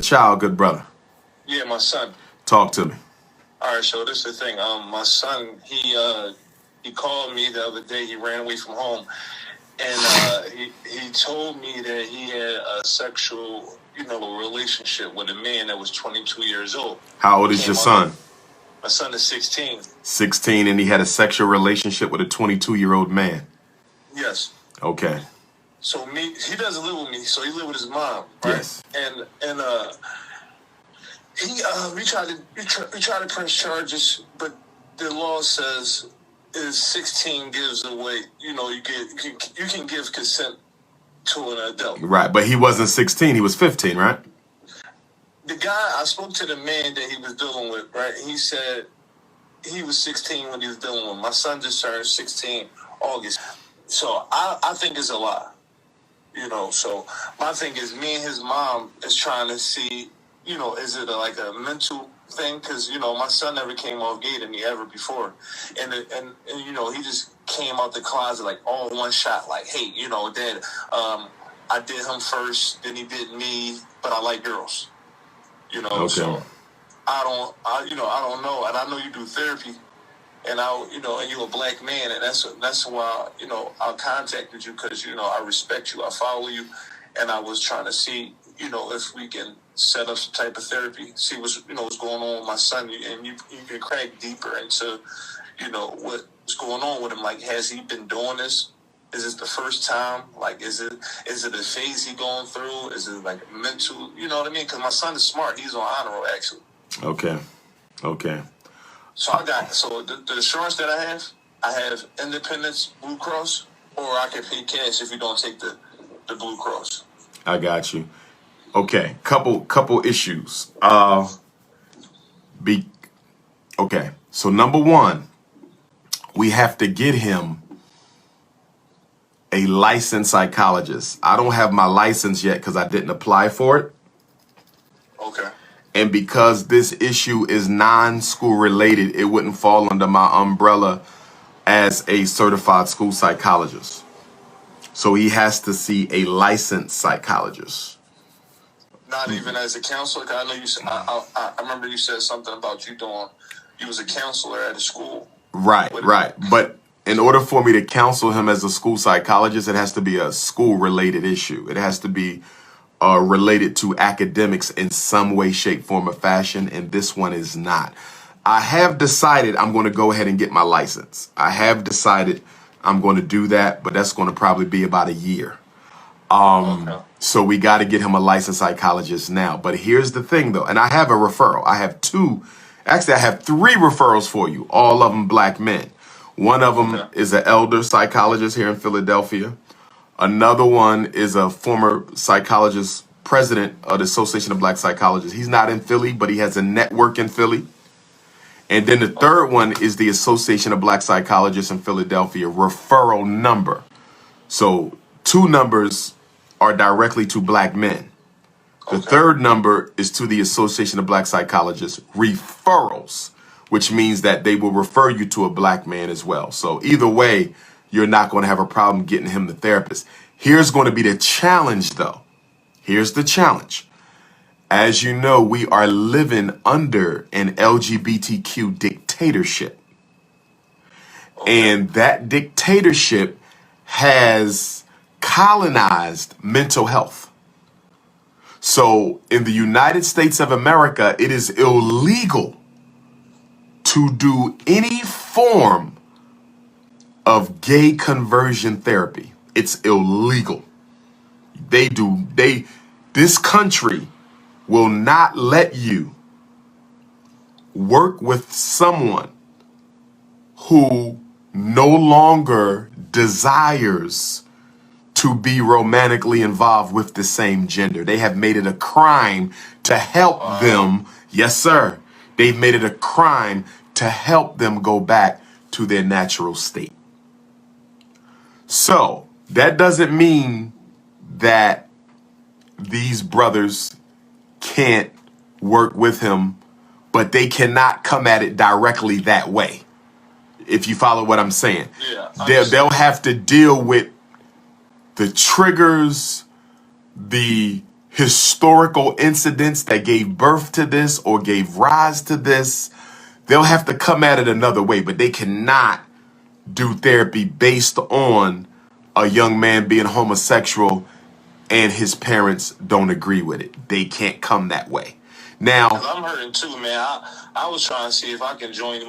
Child, good brother. Yeah, my son. Talk to me. All right, so this is the thing. My son, he called me the other day. He ran away from home, and he told me that he had a sexual, relationship with a man that was 22 years old. How old is your son? My son is 16. 16, and he had a sexual relationship with a 22-year-old man. Yes. Okay. So he doesn't live with me. So he lived with his mom, right? Yes. And we tried to press charges, but the law says is 16 gives away. You can give consent to an adult. Right, but he wasn't 16. He was 15, right? The guy, I spoke to the man that he was dealing with, right? He said he was 16 when he was dealing with. My son just turned 16 August. So I think it's a lie. So my thing is, me and his mom is trying to see, is it like a mental thing? Because, my son never came off gay to me ever before. And he just came out the closet like all one shot, like, hey, Dad, I did him first, then he did me, but I like girls. Okay. So I don't know. And I know you do therapy. And and you're a black man, and that's why I contacted you, because I respect you, I follow you, and I was trying to see if we can set up some type of therapy, see what's going on with my son, and you can crack deeper into what's going on with him. Like, has he been doing this? Is this the first time? Like, is it a phase he going through? Is it like mental? You know what I mean? Because my son is smart. He's on honor roll, actually. Okay. So the insurance that I have Independence Blue Cross, or I can pay cash if you don't take the Blue Cross. I got you. Okay, couple issues. Okay. So number one, we have to get him a licensed psychologist. I don't have my license yet because I didn't apply for it. Okay. And because this issue is non-school related, it wouldn't fall under my umbrella as a certified school psychologist. So he has to see a licensed psychologist. Not even as a counselor? 'Cause I know you said, I remember you said something about you was a counselor at a school. Right. But in order for me to counsel him as a school psychologist, it has to be a school related issue. It has to be related to academics in some way, shape, form, or fashion, and this one is not. I have decided I'm going to go ahead and get my license. I have decided I'm going to do that, but that's going to probably be about a year. Okay. So we got to get him a licensed psychologist now. But here's the thing, though, and I have a referral. I have three referrals for you, all of them black men. One of them is an elder psychologist here in Philadelphia. Another one is a former psychologist, president of the Association of Black Psychologists. He's not in Philly, but he has a network in Philly. And then the third one is the Association of Black Psychologists in Philadelphia referral number. So 2 numbers are directly to black men. The third number is to the Association of Black Psychologists referrals, which means that they will refer you to a black man as well. So either way, you're not going to have a problem getting him the therapist. Here's going to be the challenge, though. Here's the challenge. As you know, we are living under an LGBTQ dictatorship. And that dictatorship has colonized mental health. So in the United States of America, it is illegal to do any form of gay conversion therapy. It's illegal. This country will not let you work with someone who no longer desires to be romantically involved with the same gender. They have made it a crime to help them. Yes, sir. They've made it a crime to help them go back to their natural state. So that doesn't mean that these brothers can't work with him, but they cannot come at it directly that way. If you follow what I'm saying, they'll have to deal with the triggers, the historical incidents that gave birth to this or gave rise to this. They'll have to come at it another way, but they cannot do therapy based on a young man being homosexual and his parents don't agree with it. They can't come that way. Now, 'Cause I'm hurting too, man. I was trying to see if I can join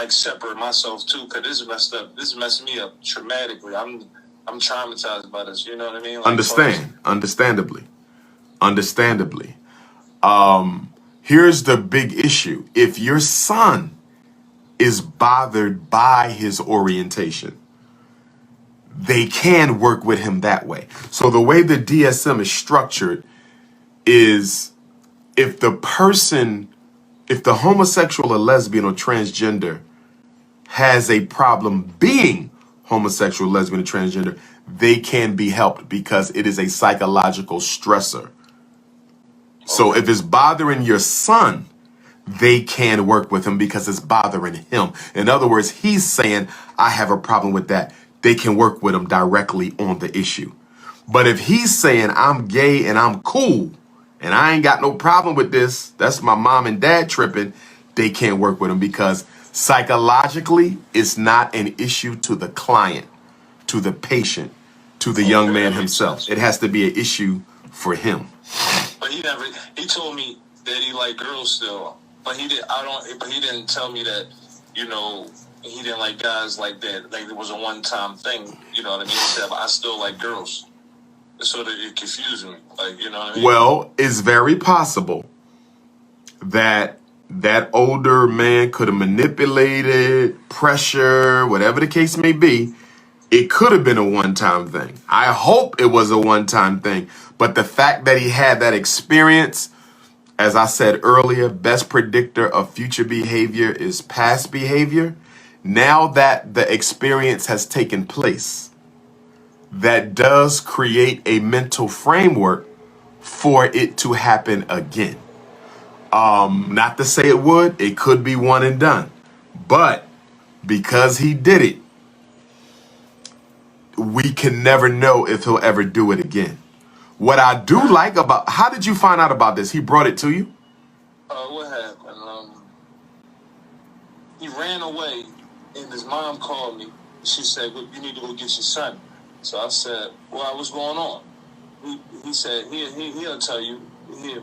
separate myself too, because this is messed up. This is messing me up traumatically. I'm traumatized by this. You know what I mean? Like, understandably. Here's the big issue. If your son is bothered by his orientation, they can work with him that way. So the way the DSM is structured is if the homosexual or lesbian or transgender has a problem being homosexual, lesbian, or transgender, they can be helped because it is a psychological stressor. So if it's bothering your son, they can work with him because it's bothering him. In other words, he's saying, I have a problem with that. They can work with him directly on the issue. But if he's saying, I'm gay and I'm cool and I ain't got no problem with this, that's my mom and dad tripping, they can't work with him because psychologically, it's not an issue to the client, to the patient, to the young man himself. It has to be an issue for him. But he told me that he liked girls still. But he didn't tell me that, you know, he didn't like guys like that. Like it was a one-time thing. You know what I mean? He said, but I still like girls. So that it confused me. Like, you know what I mean? Well, it's very possible that that older man could have manipulated, pressure, whatever the case may be. It could have been a one-time thing. I hope it was a one-time thing. But the fact that he had that experience, as I said earlier, best predictor of future behavior is past behavior. Now that the experience has taken place, that does create a mental framework for it to happen again. Not to say it would, it could be one and done. But because he did it, we can never know if he'll ever do it again. What I do like about, how did you find out about this? He brought it to you? What happened? He ran away, and his mom called me. She said, well, you need to go get your son. So I said, well, what's going on? He said, he'll tell you,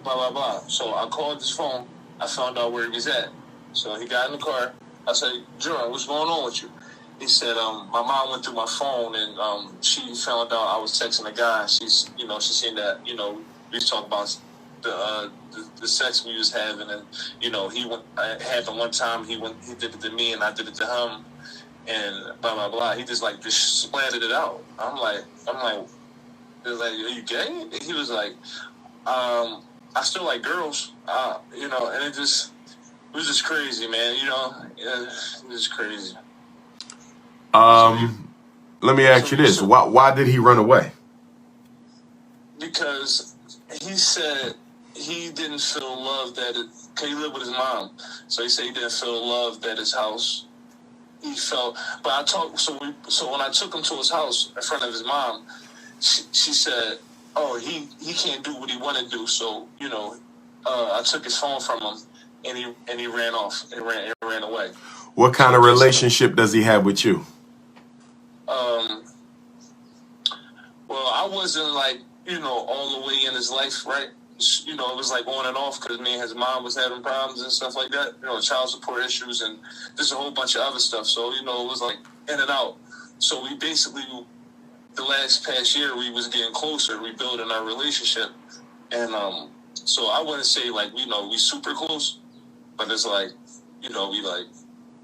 blah, blah, blah. So I called his phone. I found out where he was at. So he got in the car. I said, Jerome, what's going on with you? He said, my mom went through my phone and she found out I was texting a guy. She seen that, we was talking about the sex we was having, and I had the one time he did it to me and I did it to him, and blah blah blah. He just splattered it out. I'm like, are you gay? And he was like, I still like girls, and it was just crazy, man. It was crazy. Let me ask you this. Why did he run away? Because he said he didn't feel loved cause he lived with his mom. So he said he didn't feel loved at his house. He felt, but so when I took him to his house in front of his mom, she said, oh, he can't do what he wanted to do. So, I took his phone from him and he ran off and ran away. What kind of relationship does he have with you? Well, I wasn't all the way in his life, right? It was on and off because me and his mom was having problems and stuff like that. Child support issues and just a whole bunch of other stuff. So, it was in and out. So we basically, the past year, we was getting closer, rebuilding our relationship. And so I wouldn't say we super close, but it's I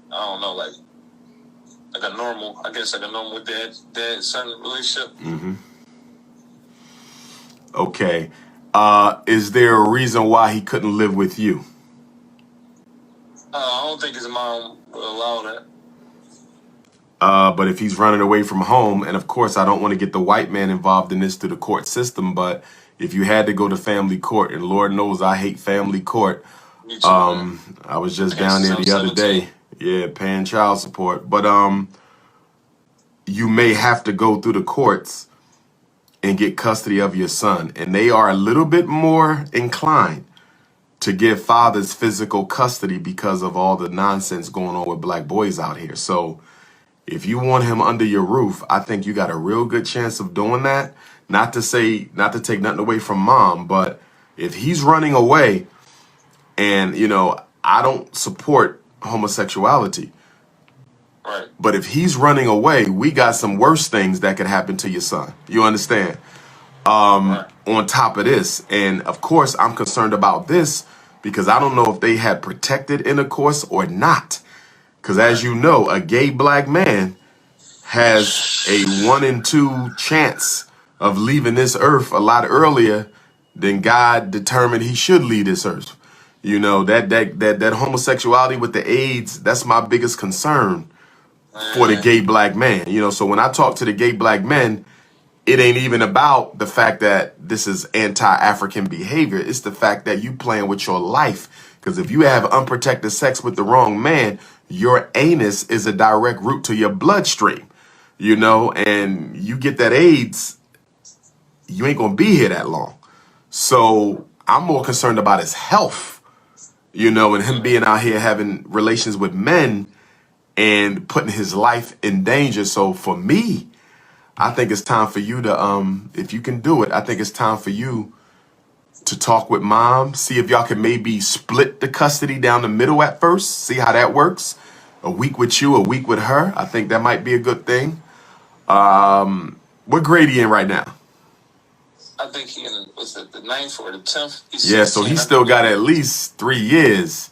don't know, like a normal, dad-son relationship. Mm-hmm. Okay. Is there a reason why he couldn't live with you? I don't think his mom would allow that. But if he's running away from home, and of course I don't want to get the white man involved in this through the court system, but if you had to go to family court, and Lord knows I hate family court. Me too, man. I was just down there the other day. Yeah, paying child support. But you may have to go through the courts and get custody of your son. And they are a little bit more inclined to give fathers physical custody because of all the nonsense going on with black boys out here. So if you want him under your roof, I think you got a real good chance of doing that. Not to take nothing away from mom, but if he's running away, and, you know, I don't support homosexuality, Right. but if he's running away, we got some worse things that could happen to your son. You understand? Right. On top of this. And of course, I'm concerned about this because I don't know if they had protected intercourse or not. Because as you know, a gay black man has a 1 in 2 chance of leaving this earth a lot earlier than God determined he should leave this earth. You know, that homosexuality with the AIDS, that's my biggest concern for the gay black man. You know, so when I talk to the gay black men, it ain't even about the fact that this is anti-African behavior. It's the fact that you playing with your life. Because if you have unprotected sex with the wrong man, your anus is a direct route to your bloodstream, you know, and you get that AIDS, you ain't going to be here that long. So I'm more concerned about his health, you know, and him being out here having relations with men and putting his life in danger. So for me, I think it's time for you to, if you can do it, I think it's time for you to talk with mom, see if y'all can maybe split the custody down the middle at first, see how that works. A week with you, a week with her. I think that might be a good thing. What grade he in right now? I think he in was it the 9th or the 10th? Yeah, so he still got at least 3 years.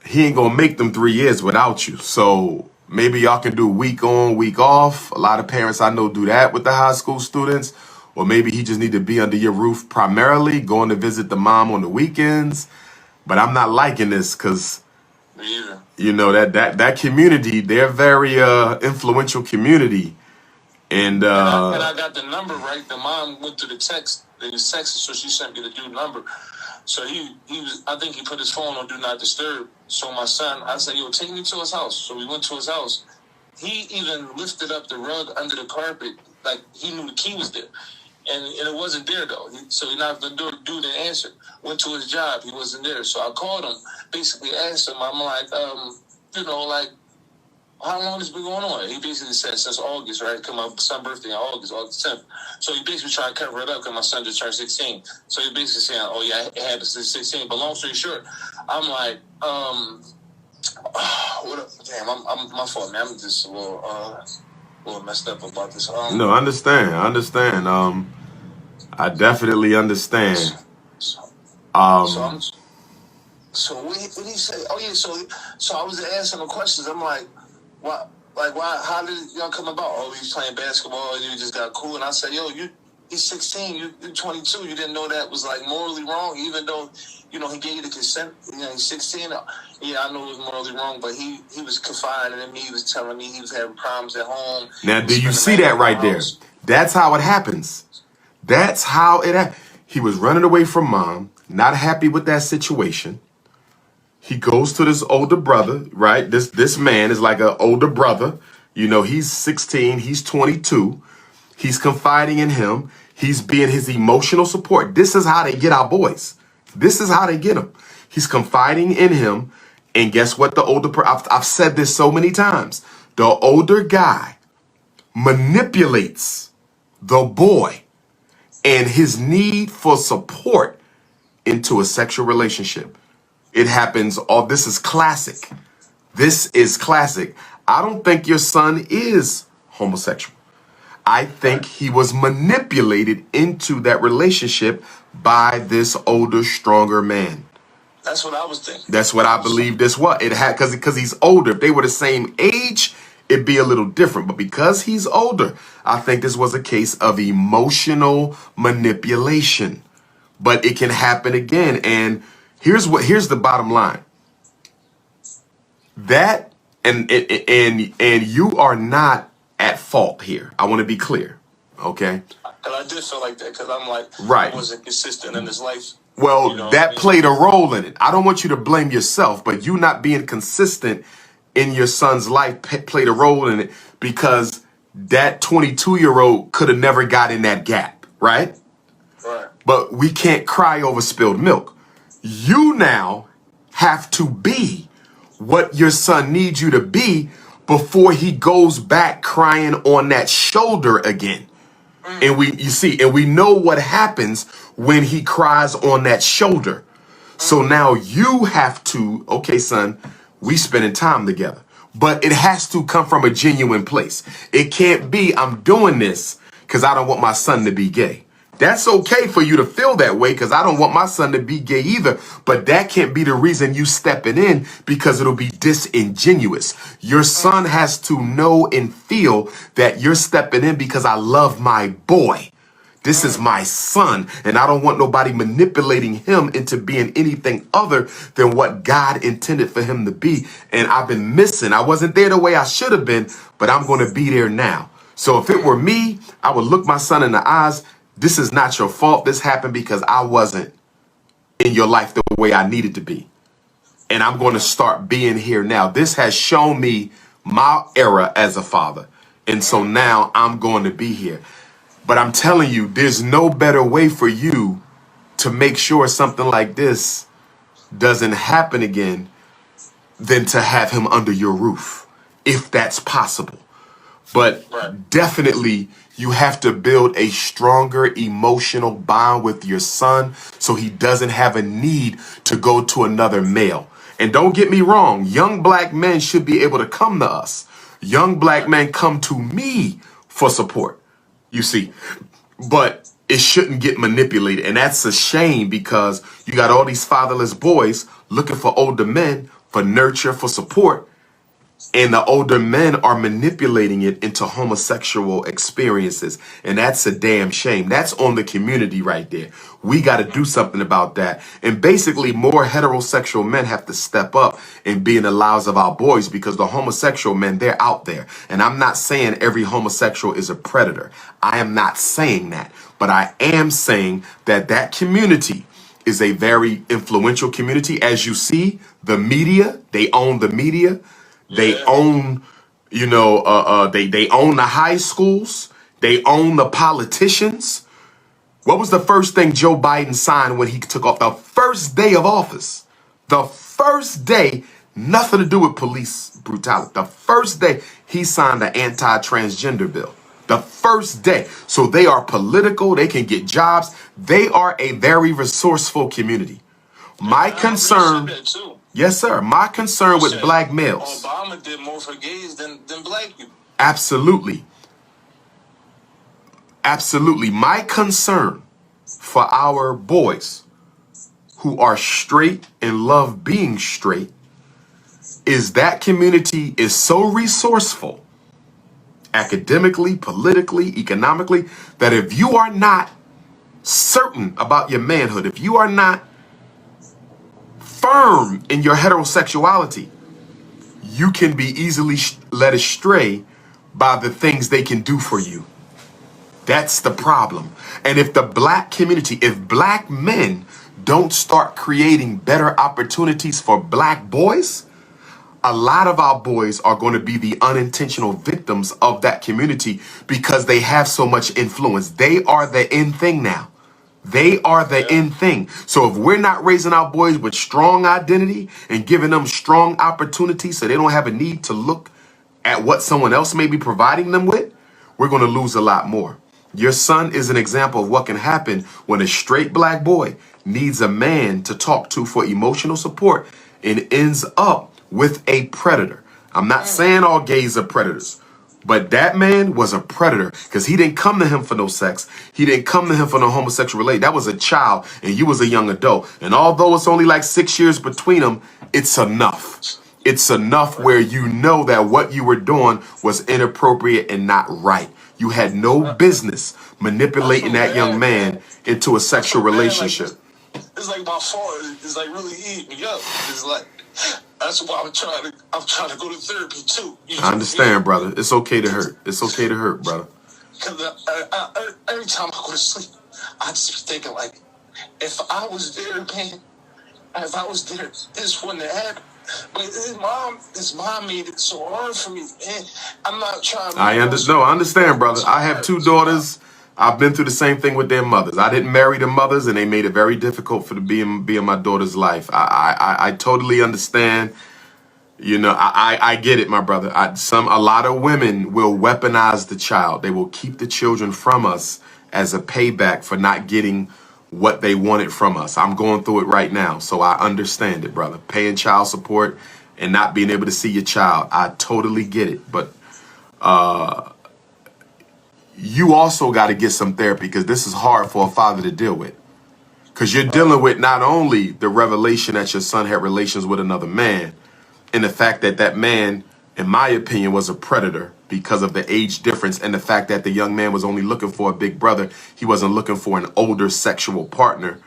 He ain't gonna make them 3 years without you. So maybe y'all can do week on, week off. A lot of parents I know do that with the high school students. Or maybe he just need to be under your roof primarily, going to visit the mom on the weekends. But I'm not liking this because, you know, that community, they're very influential community. And I got the number right. The mom went through the text. They was texting, so she sent me the dude number. So he was. I think he put his phone on do not disturb. So my son, I said, "Yo, take me to his house." So we went to his house. He even lifted up the rug under the carpet, like he knew the key was there, and it wasn't there though. So he knocked on the door. Dude didn't answer. Went to his job. He wasn't there. So I called him. Basically asked him. I'm like, you know, like, how long has been going on? He basically said since August, right? Because my son's birthday in August 10th. So he basically tried to cover it up because my son just turned 16. So he basically saying, oh, yeah, it happened since 16. But long story short, I'm like, what up? Damn, I'm my fault, man. I'm just a little messed up about this. No, I understand. I definitely understand. So what he say? Oh yeah, so I was asking him questions. I'm like, why? Like, why? How did y'all come about? Oh, he's playing basketball and you just got cool. And I said, yo, he's 16, you're 22. You didn't know that was like morally wrong, even though, you know, he gave you the consent. You know, he's 16. Yeah, I know it was morally wrong, but he was confiding in me. He was telling me he was having problems at home. Now, do you see that right there? That's how it happens. That's how it. He was running away from mom, not happy with that situation. He goes to this older brother, right? This man is like an older brother. You know, he's 16, he's 22. He's confiding in him. He's being his emotional support. This is how they get our boys. This is how they get them. He's confiding in him. And guess what? I've said this so many times. The older guy manipulates the boy and his need for support into a sexual relationship. It happens. Oh, this is classic. This is classic. I don't think your son is homosexual. I think he was manipulated into that relationship by this older, stronger man. That's what I was thinking. That's what I believe this was. It had because he's older. If they were the same age, it'd be a little different. But because he's older, I think this was a case of emotional manipulation. But it can happen again. And here's the bottom line. That and you are not at fault here. I want to be clear. Okay. And I did feel like that because I'm like, right. I wasn't consistent in his life. Well, you know, that played a role in it. I don't want you to blame yourself, but you not being consistent in your son's life played a role in it because that 22-year-old could have never got in that gap, right? Right. But we can't cry over spilled milk. You now have to be what your son needs you to be before he goes back crying on that shoulder again. And we know what happens when he cries on that shoulder. So now you have to, okay, son, we spending time together. But it has to come from a genuine place. It can't be, I'm doing this because I don't want my son to be gay. That's okay for you to feel that way because I don't want my son to be gay either. But that can't be the reason you stepping in because it'll be disingenuous. Your son has to know and feel that you're stepping in because I love my boy. This is my son, and I don't want nobody manipulating him into being anything other than what God intended for him to be. And I've been missing. I wasn't there the way I should have been, but I'm going to be there now. So if it were me, I would look my son in the eyes. This is not your fault. This happened because I wasn't in your life the way I needed to be. And I'm going to start being here now. This has shown me my era as a father. And so now I'm going to be here. But I'm telling you, there's no better way for you to make sure something like this doesn't happen again than to have him under your roof, if that's possible. But definitely you have to build a stronger emotional bond with your son so he doesn't have a need to go to another male. And don't get me wrong, young black men should be able to come to us. Young black men come to me for support. You see, but it shouldn't get manipulated. And that's a shame because you got all these fatherless boys looking for older men for nurture, for support. And the older men are manipulating it into homosexual experiences. And that's a damn shame. That's on the community right there. We got to do something about that. And basically more heterosexual men have to step up and be in the lives of our boys because the homosexual men, they're out there. And I'm not saying every homosexual is a predator. I am not saying that. But I am saying that that community is a very influential community. As you see, the media, they own the media. They own, you know, they own the high schools. They own the politicians. What was the first thing Joe Biden signed when he took off? The first day of office. The first day, nothing to do with police brutality. The first day he signed the anti-transgender bill. The first day. So they are political. They can get jobs. They are a very resourceful community. My concern... Yes, sir. My concern with black males. Obama did more for gays than black people. Absolutely. Absolutely. My concern for our boys who are straight and love being straight is that community is so resourceful, academically, politically, economically, that if you are not certain about your manhood, if you are not firm in your heterosexuality, you can be easily led astray by the things they can do for you. That's the problem. And if the black community, if black men don't start creating better opportunities for black boys, a lot of our boys are going to be the unintentional victims of that community because they have so much influence. They are the in thing now. They are the in thing. So if we're not raising our boys with strong identity and giving them strong opportunities so they don't have a need to look at what someone else may be providing them with, we're going to lose a lot more. Your son is an example of what can happen when a straight black boy needs a man to talk to for emotional support and ends up with a predator. I'm not saying all gays are predators. But that man was a predator because he didn't come to him for no sex. He didn't come to him for no homosexual relation. That was a child and you was a young adult. And although it's only like 6 years between them, it's enough. It's enough where you know that what you were doing was inappropriate and not right. You had no business manipulating that young man into a sexual relationship. It's like my fault. It's like really eating me up. It's like... That's why I'm trying to go to therapy too. I understand, brother. It's okay to hurt. It's okay to hurt, brother. Because every time I go to sleep, I just be thinking like, if I was there, man, if I was there, this wouldn't have happened. But his mom made it so hard for me. And I'm not trying to I understand, brother. I have two daughters. I've been through the same thing with their mothers. I didn't marry the mothers, and they made it very difficult for be in my daughter's life. I totally understand. You know, I get it, my brother. A lot of women will weaponize the child. They will keep the children from us as a payback for not getting what they wanted from us. I'm going through it right now, so I understand it, brother. Paying child support and not being able to see your child. I totally get it, but you also got to get some therapy because this is hard for a father to deal with. Because you're dealing with not only the revelation that your son had relations with another man, and the fact that that man, in my opinion, was a predator because of the age difference, and the fact that the young man was only looking for a big brother. He wasn't looking for an older sexual partner.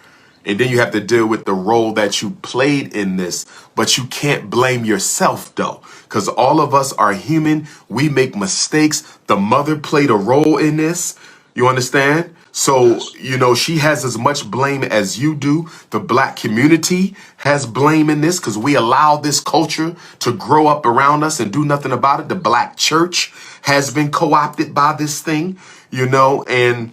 And then you have to deal with the role that you played in this, but you can't blame yourself though, because all of us are human. We make mistakes. The mother played a role in this. You understand? So, you know, she has as much blame as you do. The black community has blame in this because we allow this culture to grow up around us and do nothing about it. The black church has been co-opted by this thing, you know, and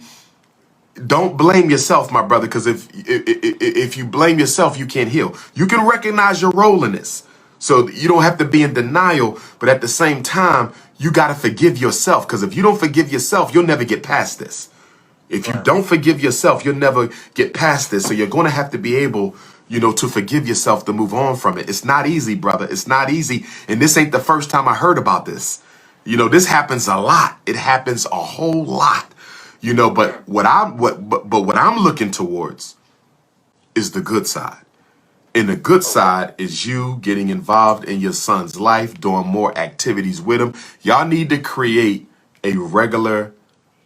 don't blame yourself, my brother, because if you blame yourself, you can't heal. You can recognize your role in this. So you don't have to be in denial, but at the same time, you got to forgive yourself, because if you don't forgive yourself, you'll never get past this. If you don't forgive yourself, you'll never get past this. So you're going to have to be able, you know, to forgive yourself to move on from it. It's not easy, brother. It's not easy. And this ain't the first time I heard about this. You know, this happens a lot. It happens a whole lot. You know, but what I'm looking towards is the good side. And the good side is you getting involved in your son's life, doing more activities with him. Y'all need to create a regular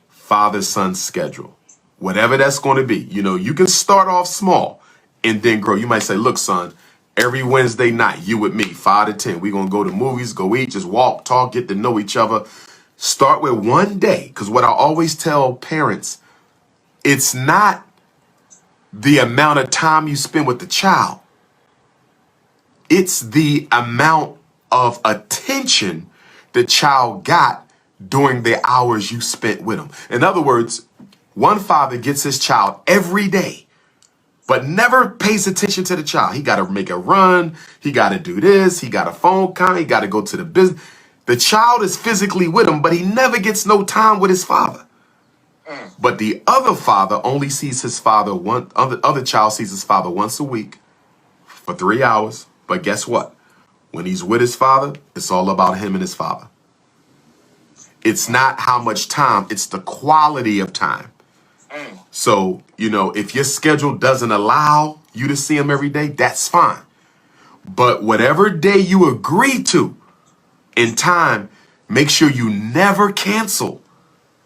father-son schedule, whatever that's going to be. You know, you can start off small and then grow. You might say, look, son, every Wednesday night, you with me, 5 to 10. We're going to go to movies, go eat, just walk, talk, get to know each other. Start with one day, because what I always tell parents, it's not the amount of time you spend with the child. It's the amount of attention the child got during the hours you spent with them. In other words, one father gets his child every day, but never pays attention to the child. He got to make a run. He got to do this. He got a phone call. He got to go to the business. The child is physically with him, but he never gets no time with his father. But the other father only sees his father other child sees his father once a week for 3 hours. But guess what? When he's with his father, it's all about him and his father. It's not how much time, it's the quality of time. So, you know, if your schedule doesn't allow you to see him every day, that's fine. But whatever day you agree to in time, make sure you never cancel.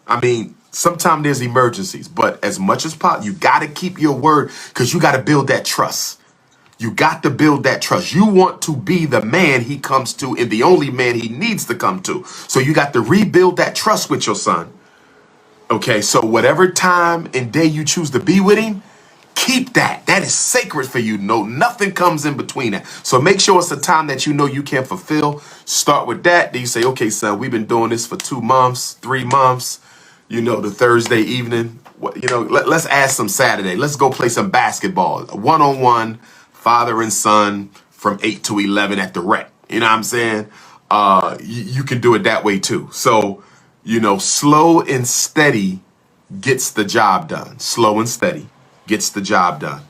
I mean, sometimes there's emergencies, but as much as possible, you got to keep your word, because you got to build that trust. You got to build that trust. You want to be the man he comes to and the only man he needs to come to. So you got to rebuild that trust with your son. Okay, so whatever time and day you choose to be with him, keep that. That is sacred for you. No, nothing comes in between that. So make sure it's a time that you know you can fulfill. Start with that. Then you say, okay, son, we've been doing this for 2 months, 3 months. You know, the Thursday evening, you know, let's add some Saturday. Let's go play some basketball. One-on-one, father and son from 8 to 11 at the rec. You know what I'm saying? You can do it that way too. So, you know, slow and steady gets the job done. Slow and steady gets the job done.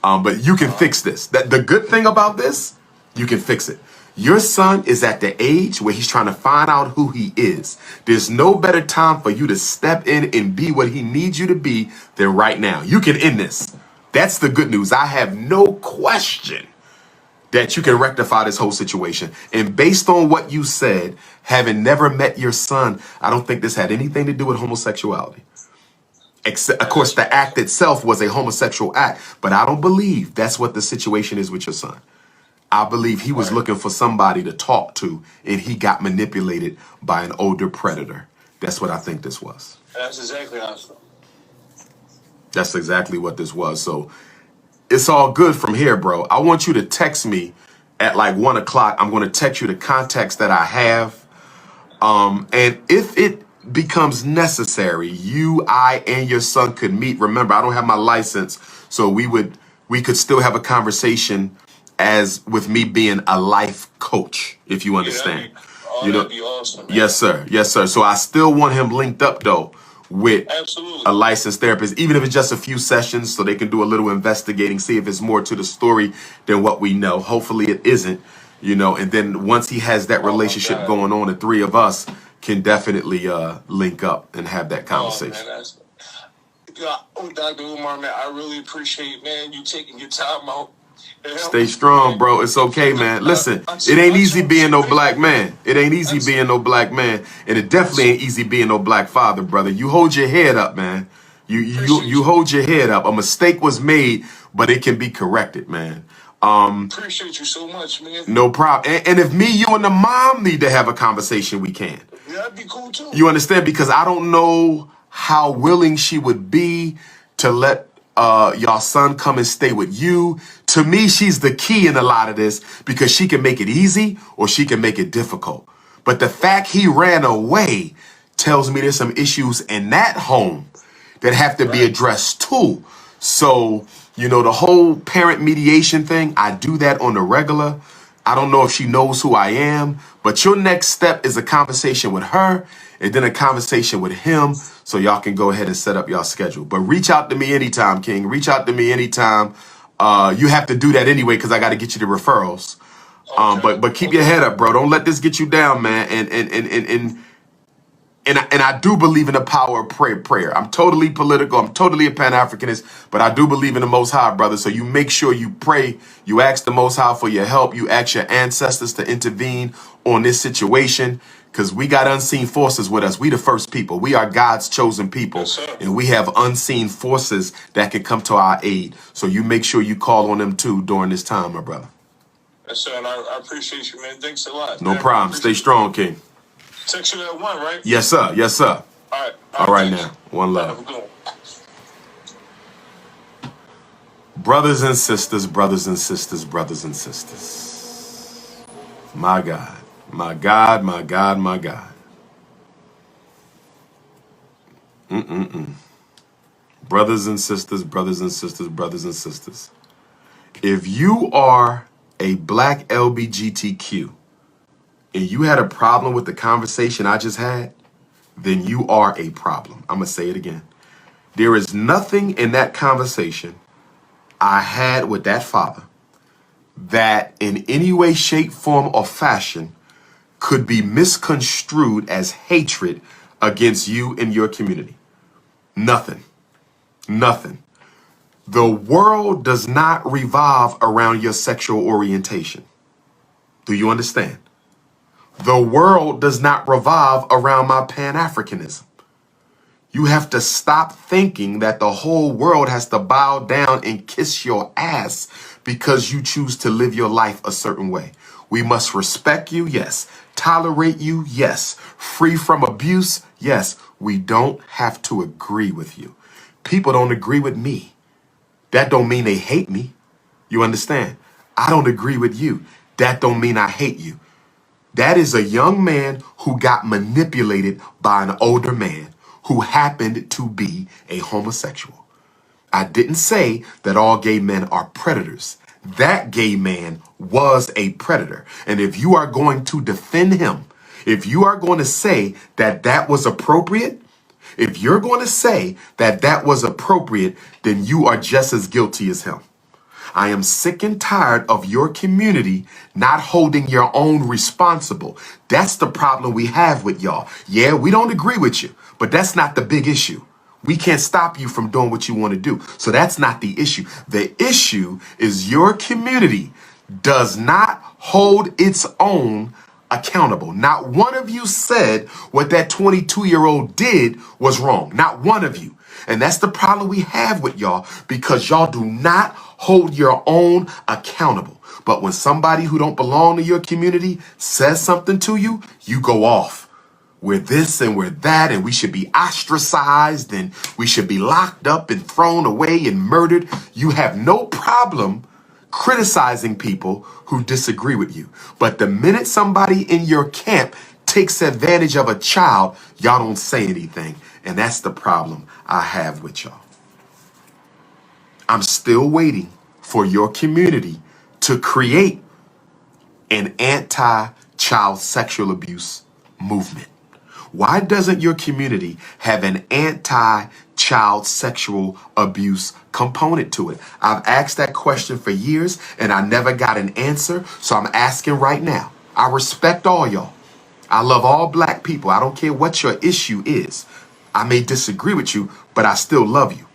But you can fix this. The good thing about this, you can fix it. Your son is at the age where he's trying to find out who he is. There's no better time for you to step in and be what he needs you to be than right now. You can end this. That's the good news. I have no question that you can rectify this whole situation. And based on what you said, having never met your son, I don't think this had anything to do with homosexuality. Except, of course, the act itself was a homosexual act, but I don't believe that's what the situation is with your son. I believe he was looking for somebody to talk to, and he got manipulated by an older predator. That's what I think this was. That's exactly how I feel. That's exactly what this was. So it's all good from here, bro. I want you to text me at like 1 o'clock. I'm going to text you the contacts that I have. And if it becomes necessary, you, I, and your son could meet. Remember, I don't have my license, so we could still have a conversation as with me being a life coach, if you understand. That'd be awesome, man. Yes, sir. Yes, sir. So I still want him linked up though with a licensed therapist, even if it's just a few sessions, so they can do a little investigating, see if it's more to the story than what we know. Hopefully it isn't, and then once he has that relationship going on, the three of us can definitely link up and have that conversation. Dr. Umar, man, I really appreciate, man, you taking your time out. Stay strong, bro. It's okay, man. Listen, it ain't easy being no black man. It ain't easy being no black man. And it definitely ain't easy being no black father, brother. You hold your head up, man. You hold your head up. A mistake was made, but it can be corrected, man. Appreciate you so much, man. No problem. And if me, you, and the mom need to have a conversation, we can. Yeah, that'd be cool too. You understand? Because I don't know how willing she would be to let y'all son come and stay with you. To me, she's the key in a lot of this because she can make it easy or she can make it difficult. But the fact he ran away tells me there's some issues in that home that have to be addressed too. So, the whole parent mediation thing, I do that on the regular. I don't know if she knows who I am, but your next step is a conversation with her and then a conversation with him so y'all can go ahead and set up y'all schedule. But reach out to me anytime, King. Reach out to me anytime. You have to do that anyway because I got to get you the referrals. But keep your head up, bro. Don't let this get you down, man. And I do believe in the power of prayer. I'm totally political. I'm totally a Pan-Africanist, but I do believe in the Most High, brother. So you make sure you pray. You ask the Most High for your help. You ask your ancestors to intervene on this situation because we got unseen forces with us. We the first people. We are God's chosen people, and we have unseen forces that can come to our aid. So you make sure you call on them too during this time, my brother. Yes, sir. And I appreciate you, man. Thanks a lot. No problem. Stay strong, King. Text you that one, right? Yes, sir. Yes, sir. All right now. One love. Brothers and sisters, brothers and sisters, brothers and sisters. My God. My God, my God, my God. Brothers and sisters, brothers and sisters, brothers and sisters. If you are a black LBGTQ and you had a problem with the conversation I just had, then you are a problem. I'm going to say it again. There is nothing in that conversation I had with that father that in any way, shape, form, or fashion could be misconstrued as hatred against you and your community. Nothing. Nothing. The world does not revolve around your sexual orientation. Do you understand? The world does not revolve around my Pan-Africanism. You have to stop thinking that the whole world has to bow down and kiss your ass because you choose to live your life a certain way. We must respect you, yes. Tolerate you, yes. Free from abuse, yes. We don't have to agree with you. People don't agree with me. That don't mean they hate me. You understand? I don't agree with you. That don't mean I hate you. That is a young man who got manipulated by an older man who happened to be a homosexual. I didn't say that all gay men are predators. That gay man was a predator. And if you are going to defend him, if you are going to say that that was appropriate, if you're going to say that that was appropriate, then you are just as guilty as him. I am sick and tired of your community not holding your own responsible. That's the problem we have with y'all. Yeah, we don't agree with you, but that's not the big issue. We can't stop you from doing what you want to do. So that's not the issue. The issue is your community does not hold its own accountable. Not one of you said what that 22-year-old did was wrong. Not one of you. And that's the problem we have with y'all because y'all do not hold your own accountable. But when somebody who don't belong to your community says something to you, you go off. We're this and we're that, and we should be ostracized, and we should be locked up and thrown away and murdered. You have no problem criticizing people who disagree with you. But the minute somebody in your camp takes advantage of a child, y'all don't say anything. And that's the problem I have with y'all. I'm still waiting for your community to create an anti-child sexual abuse movement. Why doesn't your community have an anti-child sexual abuse component to it? I've asked that question for years and I never got an answer, so I'm asking right now. I respect all y'all. I love all black people. I don't care what your issue is. I may disagree with you, but I still love you.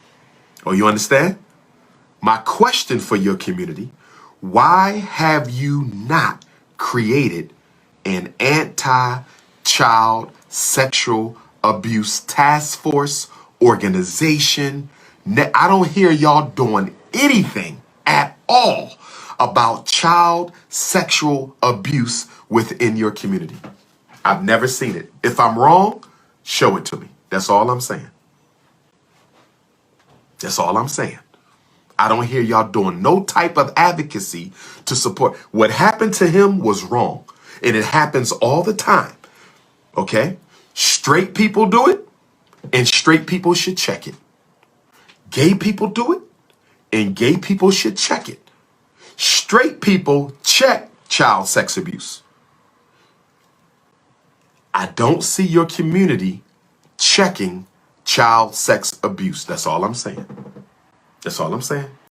Oh, you understand? My question for your community, why have you not created an anti-child sexual abuse task force, organization? I don't hear y'all doing anything at all about child sexual abuse within your community. I've never seen it. If I'm wrong, show it to me. That's all I'm saying. That's all I'm saying. I don't hear y'all doing no type of advocacy to support. What happened to him was wrong. And it happens all the time. Okay? Straight people do it, and straight people should check it. Gay people do it, and gay people should check it. Straight people check child sex abuse. I don't see your community checking child sex abuse. That's all I'm saying. That's all I'm saying.